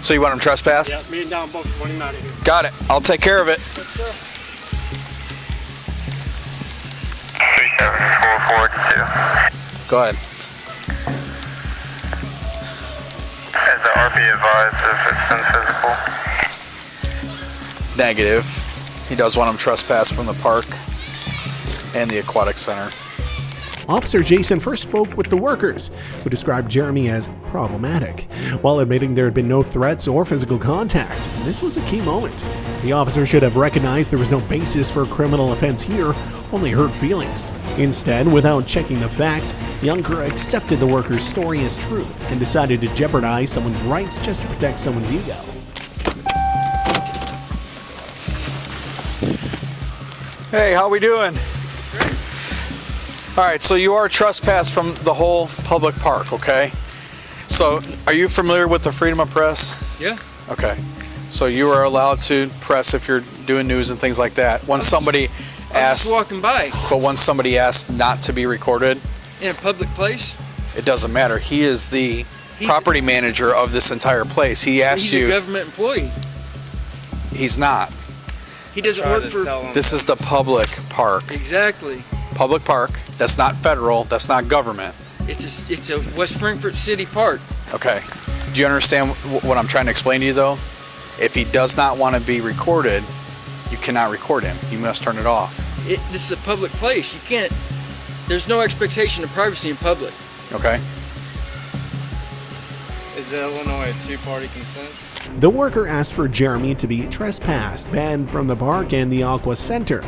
So you want him trespassed? Yeah, me and Don both want him out of here. Got it. I'll take care of it. Yes, sir. 374442. Go ahead. Has the RP advised if it's been physical? Negative. He does want him trespassed from the park and the aquatic center. Officer Jason first spoke with the workers, who described Jeremy as problematic, while admitting there had been no threats or physical contact. This was a key moment. The officer should have recognized there was no basis for a criminal offense here, only hurt feelings. Instead, without checking the facts, Junker accepted the worker's story as truth and decided to jeopardize someone's rights just to protect someone's ego. Hey, how we doing? All right, so you are trespassed from the whole public park, okay? So, are you familiar with the freedom of press? Yeah. Okay. So you are allowed to press if you're doing news and things like that. When somebody asks, just walking by. But when somebody asks not to be recorded, In a public place? it doesn't matter. He is the property manager of this entire place. He asked He's you. a government employee. He's not. He doesn't work for... This is the public park. Exactly. Public park. That's not federal. That's not government. It's a West Frankfort City Park. Okay. Do you understand what I'm trying to explain to you, though? If he does not want to be recorded, you cannot record him. You must turn it off. This is a public place. You can't... There's no expectation of privacy in public. Okay. Is Illinois a two-party consent? The worker asked for Jeremy to be trespassed, banned from the park and the Aqua Center.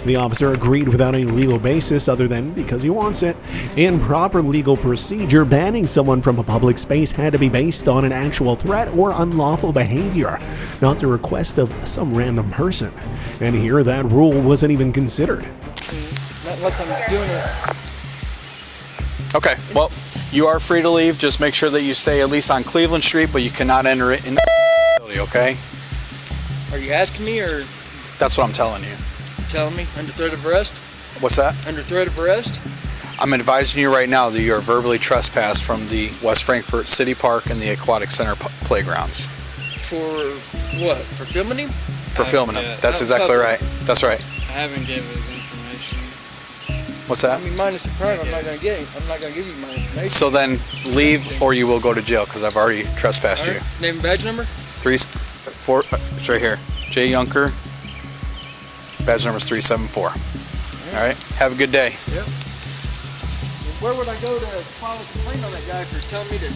The officer agreed without any legal basis other than because he wants it. In proper legal procedure, banning someone from a public space had to be based on an actual threat or unlawful behavior, not the request of some random person. And here that rule wasn't even considered. Not unless I'm doing it. Okay. Well, you are free to leave. Just make sure that you stay at least on Cleveland Street, but you cannot enter it in the facility, okay? Are you asking me or That's what I'm telling you. telling me? Under threat of arrest? What's that? Under threat of arrest? I'm advising you right now that you are verbally trespassed from the West Frankfort City Park and the Aquatic Center playgrounds. For what? For filming him? For filming him. That's exactly right. That's right. I haven't given his information. What's that? I mean, minus the crime, I'm not gonna get it. I'm not gonna give you my information. So then leave or you will go to jail because I've already trespassed you. Name and badge number? 3, 4, it's right here. J. Junker. Badge number is 374. All right. Have a good day. Yep. Where would I go to file a complaint on that guy for telling me to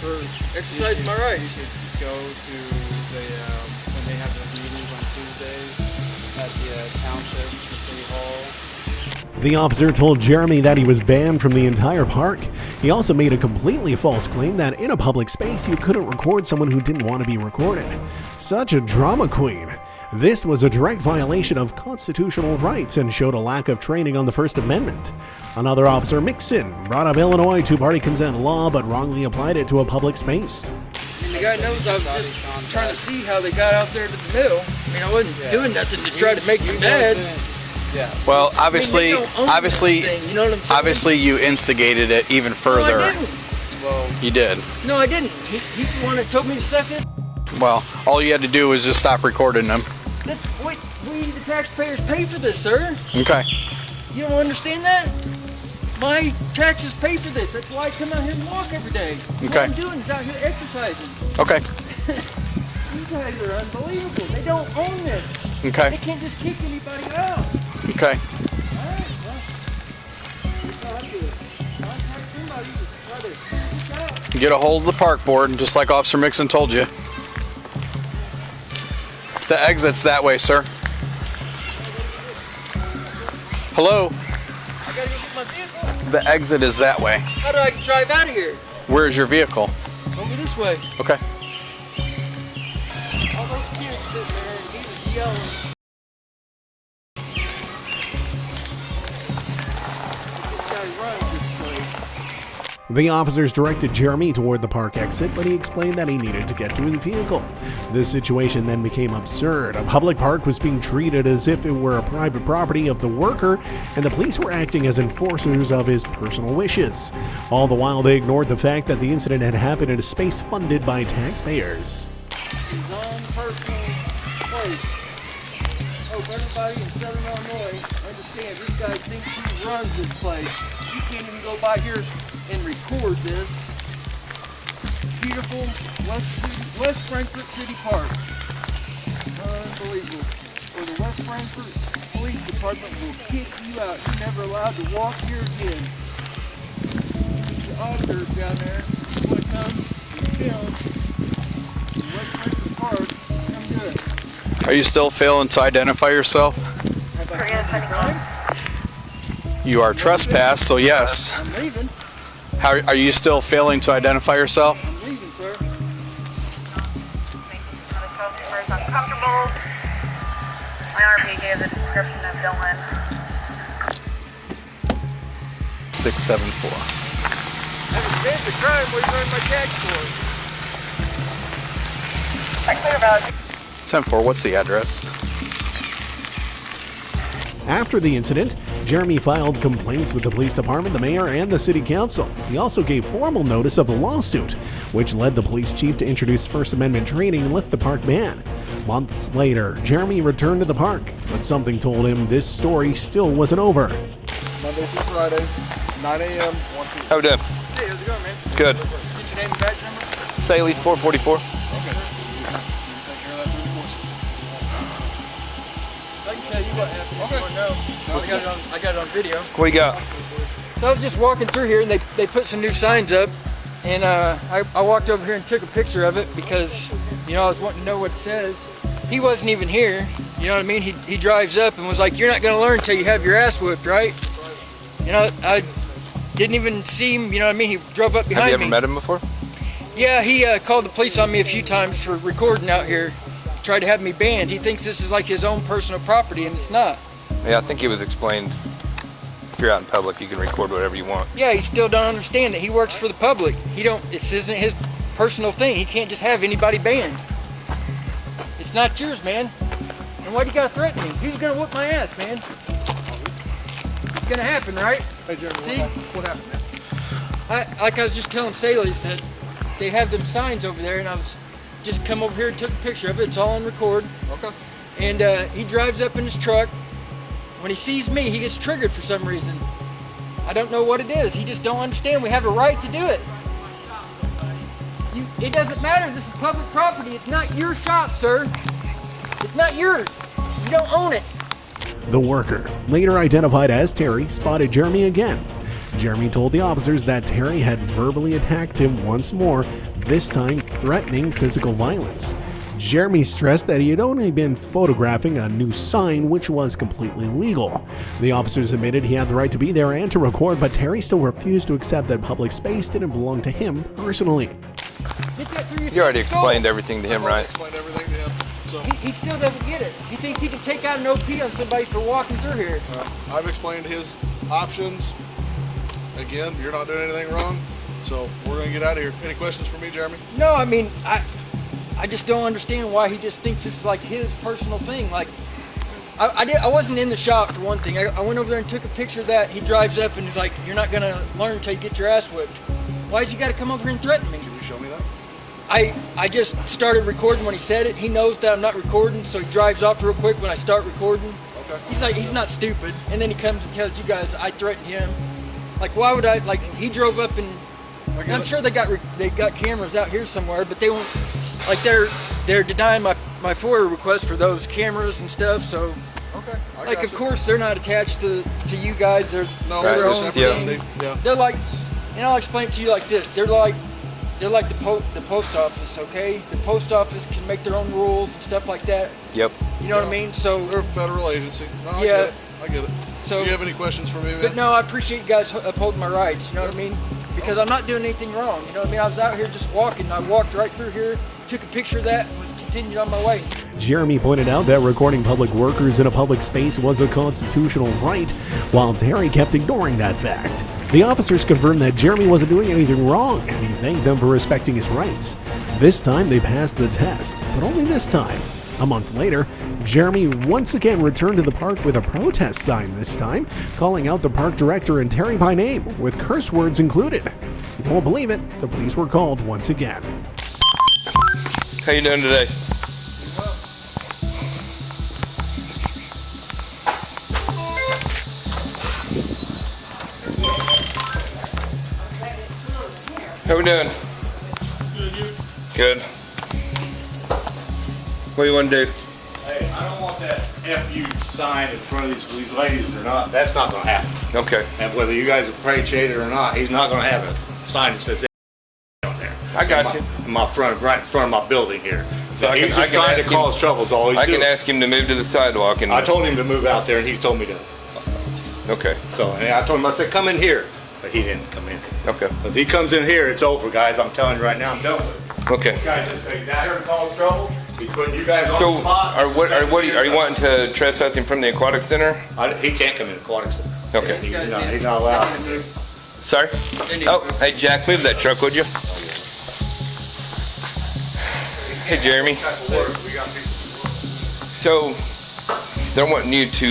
for exercising my rights? You could go to the when they have their meetings on Tuesdays at the township, the city hall. The officer told Jeremy that he was banned from the entire park. He also made a completely false claim that in a public space you couldn't record someone who didn't want to be recorded. Such a drama queen. This was a direct violation of constitutional rights and showed a lack of training on the First Amendment. Another officer, Mixon, brought up Illinois two-party consent law but wrongly applied it to a public space. And the guy knows I was just trying to see how they got out there to the mill. I mean, I wasn't doing nothing to try to make you mad. Yeah. Well, obviously, I mean, they don't own this thing, you know what I'm saying? obviously you instigated it even further. No, I didn't. Well, You did. No, I didn't. He's the one that told me to suck it. Well, all you had to do was just stop recording them. We, the taxpayers, pay for this, sir. Okay. You don't understand that? My taxes pay for this. That's why I come out here and walk every day. What Okay. I'm doing is out here exercising. Okay. You guys are unbelievable. They don't own this. Okay. They can't just kick anybody out. Okay. All right, well, here's how I do it. Contact somebody to try to reach out. Get a hold of the park board, just like Officer Mixon told you. The exit's that way, sir. Hello? I gotta go get my vehicle. The exit is that way. How do I drive out of here? Where is your vehicle? Over this way. Okay. All those kids sitting there and he was yelling. This guy runs this way. The officers directed Jeremy toward the park exit, but he explained that he needed to get to his vehicle. This situation then became absurd. A public park was being treated as if it were a private property of the worker, and the police were acting as enforcers of his personal wishes. All the while, they ignored the fact that the incident had happened in a space funded by taxpayers. His own personal place. Hope everybody in Southern Illinois understands this guy thinks he runs this place. You can't even go by here and record this. Beautiful West Frankfort City Park. Unbelievable. Or the West Frankfort Police Department will kick you out. You're never allowed to walk here again. The auditors down there want to come and film the West Frankfort Park. Come do it. Are you still failing to identify yourself? You are trespassed, so yes. I'm leaving. How are you still failing to identify yourself? I'm leaving, sir. Uncomfortable. My RP gave the description of Dylan. 674. I haven't been to crime where you earned my tax for. Clear about 10-4, what's the address? After the incident, Jeremy filed complaints with the police department, the mayor, and the city council. He also gave formal notice of the lawsuit, which led the police chief to introduce First Amendment training and lift the park ban. Months later, Jeremy returned to the park, but something told him this story still wasn't over. Monday through Friday, 9 a.m. 1 p.m. How we doing? Hey, how's it going, man? Good. Get your name and badge number? Saley's 444. Okay. Take care of that through the course. I can tell you what happened. Okay. If you want to know. I got it on video. What you got? So I was just walking through here and they put some new signs up, and I walked over here and took a picture of it because, you know, I was wanting to know what it says. He wasn't even here, you know what I mean? He drives up and was like, "You're not gonna learn until you have your ass whipped, right?" You know, I didn't even see him, you know what I mean? He drove up behind me. Have you ever met him before? Yeah, he called the police on me a few times for recording out here. Tried to have me banned. He thinks this is like his own personal property, and it's not. Yeah, I think it was explained. If you're out in public, you can record whatever you want. Yeah, he still don't understand that he works for the public. This isn't his personal thing. He can't just have anybody banned. It's not yours, man. And why do you gotta threaten me? Who's gonna whoop my ass, man? It's gonna happen, right? Hey, Jeremy, See? what happened, man? I was just telling Saley's that they have them signs over there, and I was just come over here and took a picture of it. It's all on record. Okay. And he drives up in his truck. When he sees me, he gets triggered for some reason. I don't know what it is. He just don't understand. We have a right to do it. It doesn't matter. This is public property. It's not your shop, sir. It's not yours. You don't own it. The worker, later identified as Terry, spotted Jeremy again. Jeremy told the officers that Terry had verbally attacked him once more, this time threatening physical violence. Jeremy stressed that he had only been photographing a new sign, which was completely legal. The officers admitted he had the right to be there and to record, but Terry still refused to accept that public space didn't belong to him personally. You already explained everything to him, right? Explained everything to him. So He still doesn't get it. He thinks he can take out an OP on somebody for walking through here. I've explained his options. Again, you're not doing anything wrong. So we're gonna get out of here. Any questions for me, Jeremy? No, I mean, I just don't understand why he just thinks this is like his personal thing. Like, I wasn't in the shop for one thing. I went over there and took a picture of that. He drives up and he's like, "You're not gonna learn until you get your ass whipped." Why's he gotta come over here and threaten me? Can you show me that? I just started recording when he said it. He knows that I'm not recording, so he drives off real quick when I start recording. Okay. He's like, he's not stupid. And then he comes and tells you guys I threatened him. Like, why would I? Like, he drove up and I'm sure they got cameras out here somewhere, but they won't. Like, they're denying my FOIA request for those cameras and stuff. So, okay, like, of course they're not attached to you guys. They're their own thing. Yeah. They're like, and I'll explain it to you like this. They're like the post office, okay? The post office can make their own rules and stuff like that. Yep. You know what I mean? So They're a federal agency. No, yeah, I get it. So, do you have any questions for me, man? But no, I appreciate you guys upholding my rights. You know what I mean? Because I'm not doing anything wrong. You know what I mean? I was out here just walking. I walked right through here, took a picture of that, and continued on my way. Jeremy pointed out that recording public workers in a public space was a constitutional right, while Terry kept ignoring that fact. The officers confirmed that Jeremy wasn't doing anything wrong, and he thanked them for respecting his rights. This time they passed the test, but only this time. A month later, Jeremy once again returned to the park with a protest sign, this time calling out the park director and Terry by name, with curse words included. You won't believe it, the police were called once again. How you doing today? How we doing? Good. What do you want to do? Hey, I don't want that FU sign in front of these ladies or not. That's not going to happen. Okay. And whether you guys have shaded or not, he's not going to have a sign that says on there. I got you. In my front, right in front of my building here. So he's just trying to cause trouble is all he's doing. I can ask him to move to the sidewalk. And I told him to move out there, and he's told me to. Okay. So and I told him, I said, come in here. But he didn't come in. Okay. Because he comes in here, it's over, guys. I'm telling you right now, I'm done with it. Okay. This guy's just he's out here to cause trouble. He's putting you guys So, on the spot. are you wanting to trespass him from the aquatic center? He can't come in the aquatic center. Okay. He's not allowed. Sorry? Oh, hey Jack, move that truck, would you? Hey Jeremy. So, they're wanting you to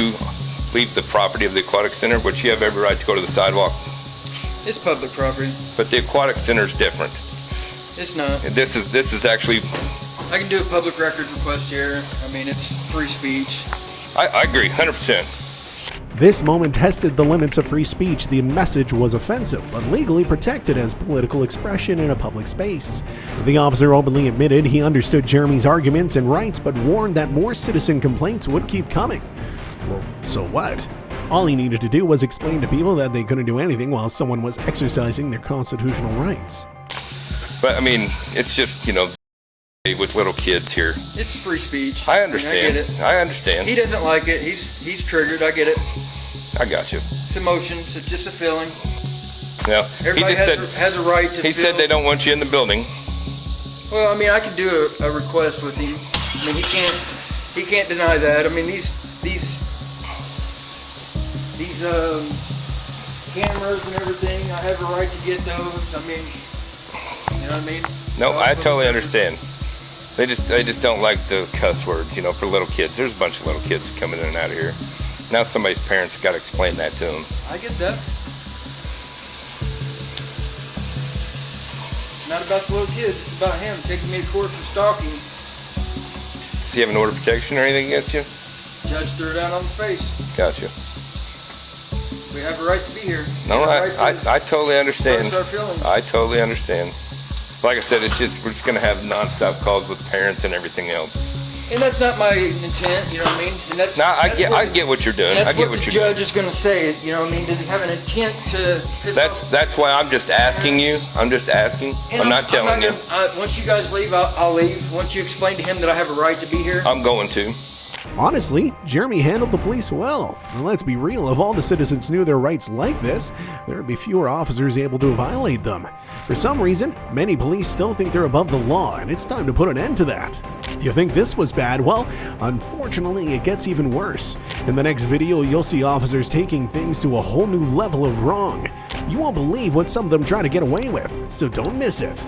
leave the property of the aquatic center, but you have every right to go to the sidewalk. It's public property. But the aquatic center is different. It's not. This is actually. I can do a public record request here. I mean, it's free speech. I agree, 100%. This moment tested the limits of free speech. The message was offensive, but legally protected as political expression in a public space. The officer openly admitted he understood Jeremy's arguments and rights, but warned that more citizen complaints would keep coming. Well, so what? All he needed to do was explain to people that they couldn't do anything while someone was exercising their constitutional rights. But I mean, it's just, with little kids here. It's free speech. I understand. I get it. I understand. He doesn't like it. He's triggered. I get it. I got you. It's emotions. It's just a feeling. No. Everybody has a right to. He said they don't want you in the building. Well, I mean, I could do a request with him. I mean, he can't deny that. I mean, these cameras and everything, I have a right to get those. I mean, you know what I mean? No, I totally understand. They just don't like the cuss words, for little kids. There's a bunch of little kids coming in and out of here. Now somebody's parents have got to explain that to them. I get that. It's not about the little kids. It's about him taking me to court for stalking. Does he have an order of protection or anything against you? Judge threw it out on his face. Gotcha. We have a right to be here. No, I totally understand. Express our feelings. I totally understand. Like I said, we're just going to have nonstop calls with parents and everything else. And that's not my intent, you know what I mean? And that's, I get what you're doing. That's I get what what the you're doing. judge is going to say, you know what I mean? Does he have an intent to piss off? That's why I'm just asking you. I'm just asking. And I'm not telling you. Once you guys leave, I'll leave. Once you explain to him that I have a right to be here. I'm going to. Honestly, Jeremy handled the police well. And let's be real, if all the citizens knew their rights like this, there would be fewer officers able to violate them. For some reason, many police still think they're above the law, and it's time to put an end to that. You think this was bad? Well, unfortunately, it gets even worse. In the next video, you'll see officers taking things to a whole new level of wrong. You won't believe what some of them try to get away with, so don't miss it.